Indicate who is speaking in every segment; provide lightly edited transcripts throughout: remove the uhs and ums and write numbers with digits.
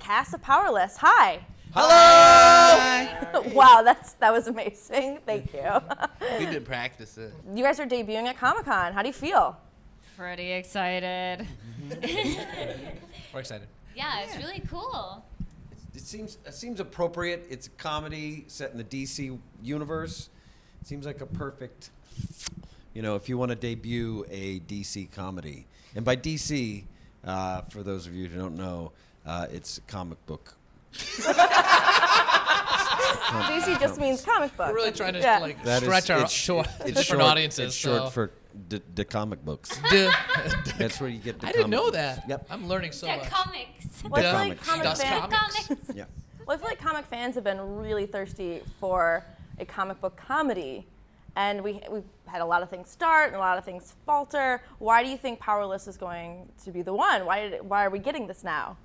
Speaker 1: cast of Powerless. Hi.
Speaker 2: Hello!
Speaker 3: Hi.
Speaker 1: Wow, that was amazing. Thank you.
Speaker 3: We've been practicing.
Speaker 1: You guys are debuting at Comic-Con. How do you feel?
Speaker 4: Pretty excited.
Speaker 2: We're excited.
Speaker 4: Yeah, it's really cool.
Speaker 5: It seems appropriate. It's a comedy set in the DC universe. It seems like a perfect, if you want to debut a DC comedy. And by DC, for those of you who don't know, it's comic book.
Speaker 1: DC just means comic book.
Speaker 2: We're really trying to
Speaker 5: That
Speaker 2: stretch our different audiences.
Speaker 5: It's short for the comic books. That's where you get the
Speaker 2: I didn't know
Speaker 5: books.
Speaker 2: that.
Speaker 5: Yep.
Speaker 2: I'm learning so
Speaker 4: They're
Speaker 2: much.
Speaker 4: comics.
Speaker 1: Well, I feel like
Speaker 5: comics.
Speaker 1: comic
Speaker 2: Das
Speaker 1: fans.
Speaker 2: comics.
Speaker 5: Yeah.
Speaker 1: Well, I feel like comic fans have been really thirsty for a comic book comedy, and we've had a lot of things start and a lot of things falter. Why do you think Powerless is going to be the one? Why are we getting this now?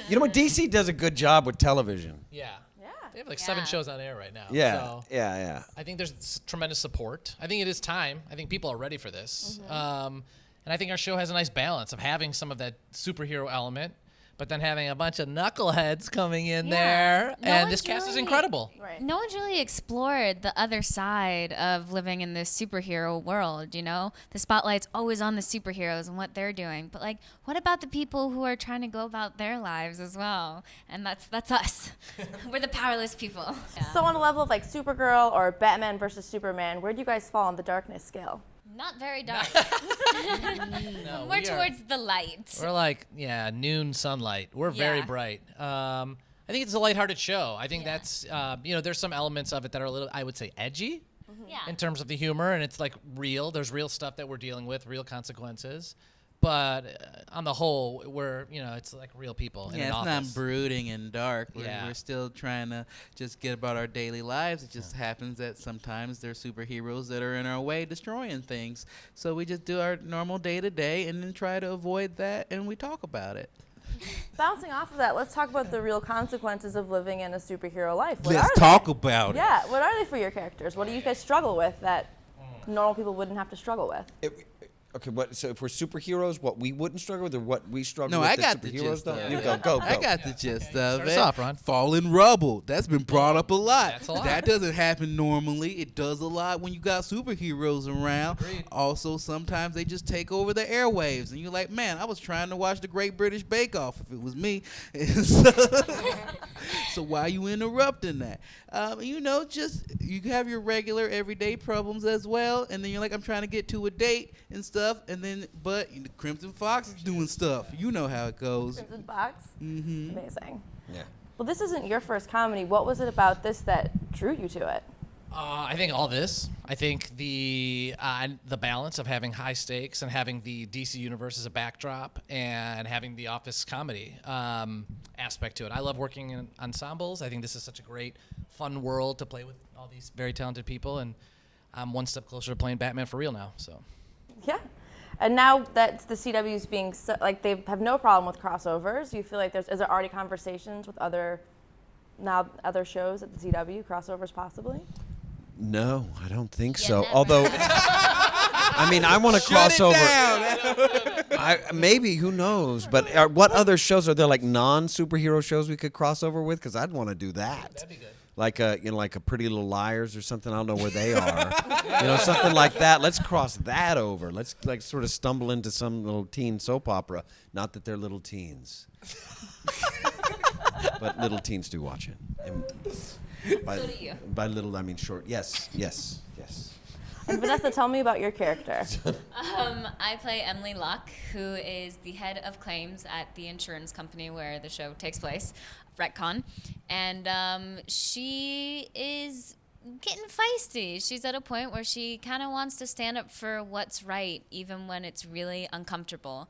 Speaker 5: You know what? DC does a good job with television.
Speaker 2: Yeah.
Speaker 1: Yeah.
Speaker 2: They have like 7 shows on air right now.
Speaker 5: Yeah.
Speaker 2: So
Speaker 5: Yeah.
Speaker 2: I think there's tremendous support. I think it is time. I think people are ready for this. And I think our show has a nice balance of having some of that superhero element, but then having a bunch of knuckleheads coming in there.
Speaker 4: No
Speaker 2: And
Speaker 4: one's
Speaker 2: this cast is
Speaker 4: really-
Speaker 2: incredible.
Speaker 1: Right.
Speaker 4: No one's really explored the other side of living in this superhero world, The spotlight's always on the superheroes and what they're doing. But, what about the people who are trying to go about their lives as well? And that's us. We're the powerless people. Yeah.
Speaker 1: So on a level of like Supergirl or Batman versus Superman, where do you guys fall on the darkness scale?
Speaker 4: Not very dark.
Speaker 2: No,
Speaker 4: We're
Speaker 2: we are-
Speaker 4: towards the light.
Speaker 2: We're like, noon sunlight. We're very
Speaker 4: Yeah.
Speaker 2: bright. I think it's a lighthearted show. I think
Speaker 4: Yeah.
Speaker 2: that's, there's some elements of it that are a little, I would say, edgy
Speaker 4: Yeah.
Speaker 2: in terms of the humor, and it's like real. There's real stuff that we're dealing with, real consequences. But on the whole, we're, it's like real people in
Speaker 3: Yeah,
Speaker 2: an
Speaker 3: it's
Speaker 2: office.
Speaker 3: not brooding and dark.
Speaker 2: Yeah.
Speaker 3: We're still trying to just get about our daily lives. It just happens that sometimes there's superheroes that are in our way destroying things. So we just do our normal day-to-day and then try to avoid that, and we talk about it.
Speaker 1: Bouncing off of that, let's talk about the real consequences of living in a superhero life. What
Speaker 3: Let's
Speaker 1: are they?
Speaker 3: talk about it.
Speaker 1: Yeah, what are they for your characters? What do you guys struggle with that normal people wouldn't have to struggle with?
Speaker 5: Okay, so if we're superheroes, what we wouldn't struggle with, or what we struggle
Speaker 3: No,
Speaker 5: with
Speaker 3: I
Speaker 5: that
Speaker 3: got the
Speaker 5: superheroes
Speaker 3: gist
Speaker 5: don't?
Speaker 3: of
Speaker 5: You
Speaker 3: it.
Speaker 5: go.
Speaker 3: I got the gist of
Speaker 2: Start us
Speaker 3: it.
Speaker 2: off, Ron.
Speaker 3: Fallen rubble. That's been brought up a lot.
Speaker 2: That's a lot.
Speaker 3: That doesn't happen normally. It does a lot when you got superheroes around.
Speaker 2: Agreed.
Speaker 3: Also, sometimes they just take over the airwaves, and you're like, man, I was trying to watch the Great British Bake Off if it was me. So why are you interrupting that? You have your regular everyday problems as well, and then you're like, I'm trying to get to a date and stuff, and then but the Crimson Fox is doing stuff. You know how it goes.
Speaker 1: Crimson Fox?
Speaker 3: Mm-hmm.
Speaker 1: Amazing.
Speaker 5: Yeah.
Speaker 1: Well, this isn't your first comedy. What was it about this that drew you to it?
Speaker 2: I think all this. I think the balance of having high stakes and having the DC universe as a backdrop and having the office comedy aspect to it. I love working in ensembles. I think this is such a great, fun world to play with all these very talented people, and I'm one step closer to playing Batman for real now. So.
Speaker 1: Yeah. And now that the CW's being they have no problem with crossovers, do you feel like is there already conversations with other shows at the CW, crossovers possibly?
Speaker 5: No, I don't think
Speaker 4: Yeah,
Speaker 5: so.
Speaker 4: never.
Speaker 5: Although, I want to cross over. Maybe, who knows? But what other shows are there, like non-superhero shows we could cross over with? Because I'd want to do that.
Speaker 2: That'd be good.
Speaker 5: Like a Pretty Little Liars or something. I don't know where they are. Something like that. Let's cross that over. Let's sort of stumble into some little teen soap opera. Not that they're little teens, but little teens do watch it. And
Speaker 4: So do you.
Speaker 5: by little, I mean short. Yes.
Speaker 1: And Vanessa, tell me about your character.
Speaker 4: I play Emily Locke, who is the head of claims at the insurance company where the show takes place, Retcon. And she is getting feisty. She's at a point where she kind of wants to stand up for what's right, even when it's really uncomfortable.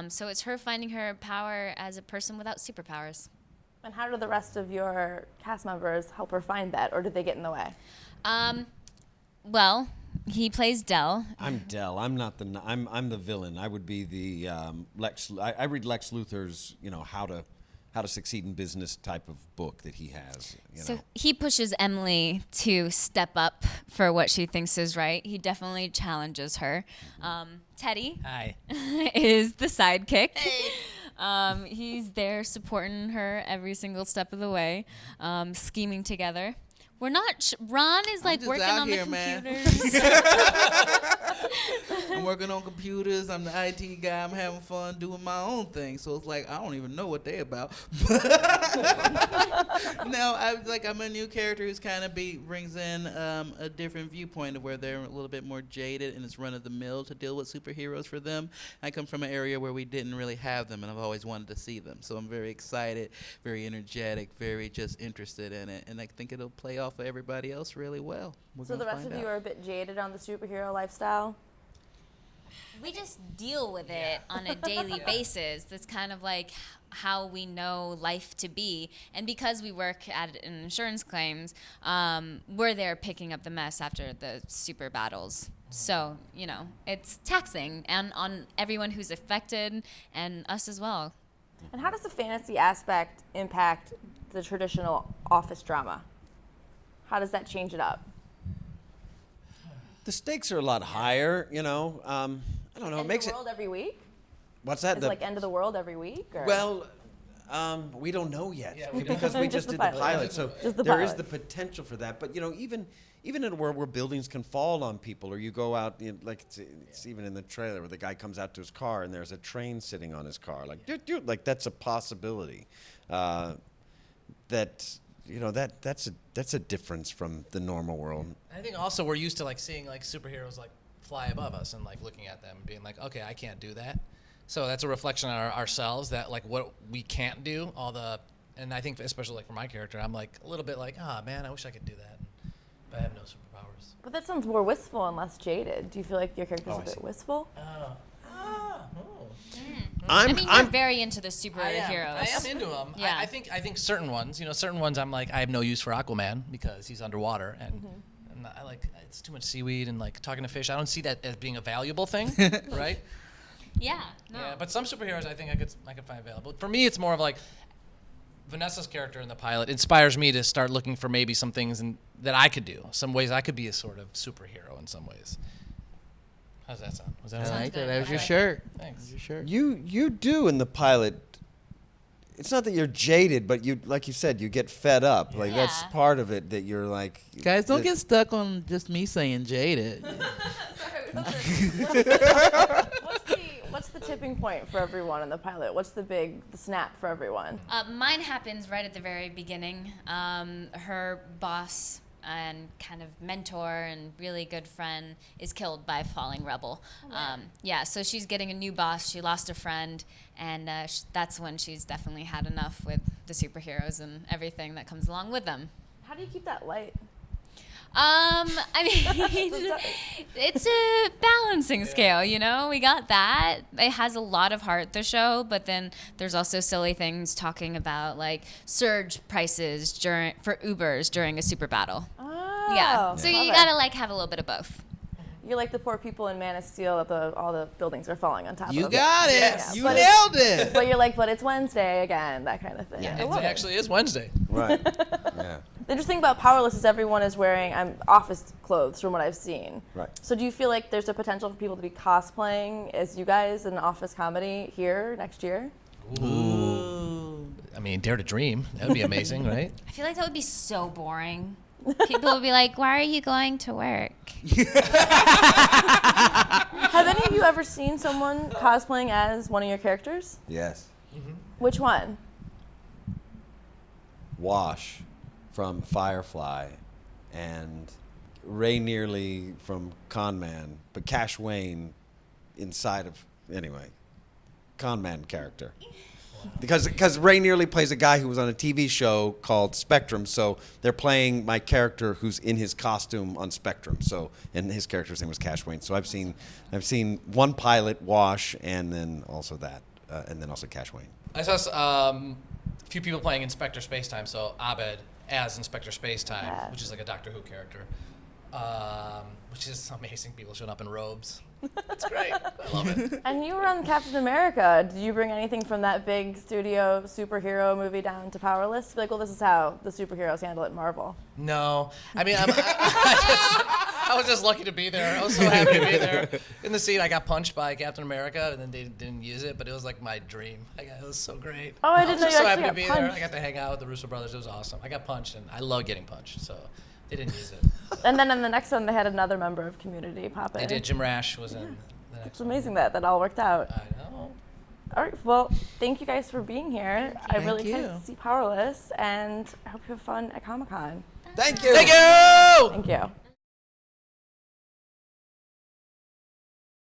Speaker 4: So it's her finding her power as a person without superpowers.
Speaker 1: And how do the rest of your cast members help her find that, or did they get in the way?
Speaker 4: Well, he plays Dell.
Speaker 5: I'm Dell. I'm not I'm the villain. I would be the Lex. I read Lex Luthor's how to succeed in business type of book that he has.
Speaker 4: So he pushes Emily to step up for what she thinks is right. He definitely challenges her. Teddy
Speaker 2: Hi.
Speaker 4: is the sidekick. He's there supporting her every single step of the way, scheming together. We're not. Ron is like
Speaker 3: just
Speaker 4: working
Speaker 3: out
Speaker 4: on
Speaker 3: here,
Speaker 4: the
Speaker 3: man.
Speaker 4: computers.
Speaker 3: I'm working on computers. I'm the IT guy. I'm having fun doing my own thing. So it's like I don't even know what they about. No, I'm a new character who's kind of brings in a different viewpoint of where they're a little bit more jaded and it's run of the mill to deal with superheroes for them. I come from an area where we didn't really have them, and I've always wanted to see them. So I'm very excited, very energetic, very just interested in it, and I think it'll play off of everybody else really well.
Speaker 1: So the rest of you are a bit jaded on the superhero lifestyle?
Speaker 4: We just deal with it on a daily basis. That's kind of like how we know life to be. And because we work at insurance claims, we're there picking up the mess after the super battles. So, it's taxing and on everyone who's affected and us as well.
Speaker 1: And how does the fantasy aspect impact the traditional office drama? How does that change it up?
Speaker 5: The stakes are a lot higher, I don't know. It makes
Speaker 1: End of the world every week?
Speaker 5: What's that?
Speaker 1: Is it like end of the world every week? Or?
Speaker 5: Well, we don't know yet because we just
Speaker 1: the
Speaker 5: did
Speaker 1: pilot.
Speaker 5: the pilot. So
Speaker 1: Just the
Speaker 5: there is
Speaker 1: pilot.
Speaker 5: the potential for that. But even in a world where buildings can fall on people, or you go out, like it's even in the trailer where the guy comes out to his car and there's a train sitting on his car, like like that's a possibility. That's a difference from the normal world.
Speaker 2: I think also we're used to like seeing like superheroes like fly above us and like looking at them and being like, okay, I can't do that. So that's a reflection on ourselves that like what we can't do. And I think especially like for my character, I'm like a little bit like, man, I wish I could do that, but I have no superpowers.
Speaker 1: But that sounds more wistful and less jaded. Do you feel like your character's a bit wistful?
Speaker 4: You're very into the superheroes.
Speaker 2: I am into them.
Speaker 4: Yeah.
Speaker 2: I think certain ones, I'm like, I have no use for Aquaman because he's underwater and I like it's too much seaweed and like talking to fish. I don't see that as being a valuable thing, right?
Speaker 4: Yeah. No.
Speaker 2: Yeah, but some superheroes I think I could find valuable. For me, it's more of like Vanessa's character in the pilot inspires me to start looking for maybe some things that I could do. Some ways I could be a sort of superhero in some ways. How's that sound? Was that
Speaker 3: I
Speaker 2: all right?
Speaker 3: like that.
Speaker 4: good.
Speaker 3: That was your
Speaker 4: Okay.
Speaker 3: shirt.
Speaker 2: Thanks.
Speaker 3: Your shirt.
Speaker 5: You do in the pilot. It's not that you're jaded, but you, like you said, you get fed up. Like that's
Speaker 4: Yeah.
Speaker 5: part of it that you're like.
Speaker 3: Guys, don't get stuck on just me saying jaded.
Speaker 1: What's the tipping point for everyone in the pilot? What's the snap for everyone?
Speaker 4: Mine happens right at the very beginning. Her boss and kind of mentor and really good friend is killed by a falling rebel. So she's getting a new boss. She lost a friend, and that's when she's definitely had enough with the superheroes and everything that comes along with them.
Speaker 1: How do you keep that light?
Speaker 4: It's a balancing scale, We got that. It has a lot of heart, the show, but then there's also silly things talking about like surge prices for Ubers during a super battle.
Speaker 1: Oh,
Speaker 4: Yeah. So
Speaker 1: love
Speaker 4: you
Speaker 1: it.
Speaker 4: gotta like have a little bit of both.
Speaker 1: You're like the poor people in Man of Steel that all the buildings are falling on top of.
Speaker 3: You got it.
Speaker 1: Yes.
Speaker 3: You
Speaker 1: But
Speaker 3: nailed it.
Speaker 1: But you're like, but it's Wednesday again, that kind of thing. I
Speaker 2: It
Speaker 1: love it.
Speaker 2: actually is Wednesday.
Speaker 5: Right. Yeah.
Speaker 1: The interesting about Powerless is everyone is wearing office clothes from what I've seen.
Speaker 5: Right.
Speaker 1: So do you feel like there's a potential for people to be cosplaying as you guys in an office comedy here next year?
Speaker 2: Ooh. I mean, dare to dream. That would be amazing, right?
Speaker 4: I feel like that would be so boring. People would be like, "Why are you going to work?"
Speaker 1: Have any of you ever seen someone cosplaying as one of your characters?
Speaker 5: Yes.
Speaker 1: Which one?
Speaker 5: Wash from Firefly and Ray Nearly from Con Man, but Cash Wayne inside of, anyway, Con Man character. Because Ray Nearly plays a guy who was on a TV show called Spectrum, so they're playing my character who's in his costume on Spectrum. So, and his character's name was Cash Wayne. So I've seen one pilot, Wash, and then also that, and then also Cash Wayne.
Speaker 2: I saw a few people playing Inspector Spacetime, so Abed as Inspector Spacetime,
Speaker 1: Yeah.
Speaker 2: which is like a Doctor Who character, which is amazing. People showing up in robes. It's great. I love it.
Speaker 1: And you were on Captain America. Did you bring anything from that big studio superhero movie down to Powerless? Like, well, this is how the superheroes handle it in Marvel.
Speaker 2: No, I mean, I'm I was just lucky to be there. I was so happy to be there. In the scene, I got punched by Captain America, and then they didn't use it, but it was like my dream. It was so great.
Speaker 1: Oh, I didn't know
Speaker 2: was
Speaker 1: you
Speaker 2: just so
Speaker 1: actually
Speaker 2: happy to
Speaker 1: got
Speaker 2: be there.
Speaker 1: punched.
Speaker 2: I got to hang out with the Russo brothers. It was awesome. I got punched, and I love getting punched, so they didn't use it.
Speaker 1: And then in the next one, they had another member of Community pop in.
Speaker 2: They did. Jim Rash was in the next
Speaker 1: It's amazing that all worked out.
Speaker 2: I know.
Speaker 1: All right, well, thank you guys for being here. I'm really
Speaker 3: Thank
Speaker 1: excited
Speaker 3: you.
Speaker 1: to see Powerless, and I hope you have fun at Comic-Con.
Speaker 5: Thank you.
Speaker 2: Thank you!
Speaker 1: Thank you.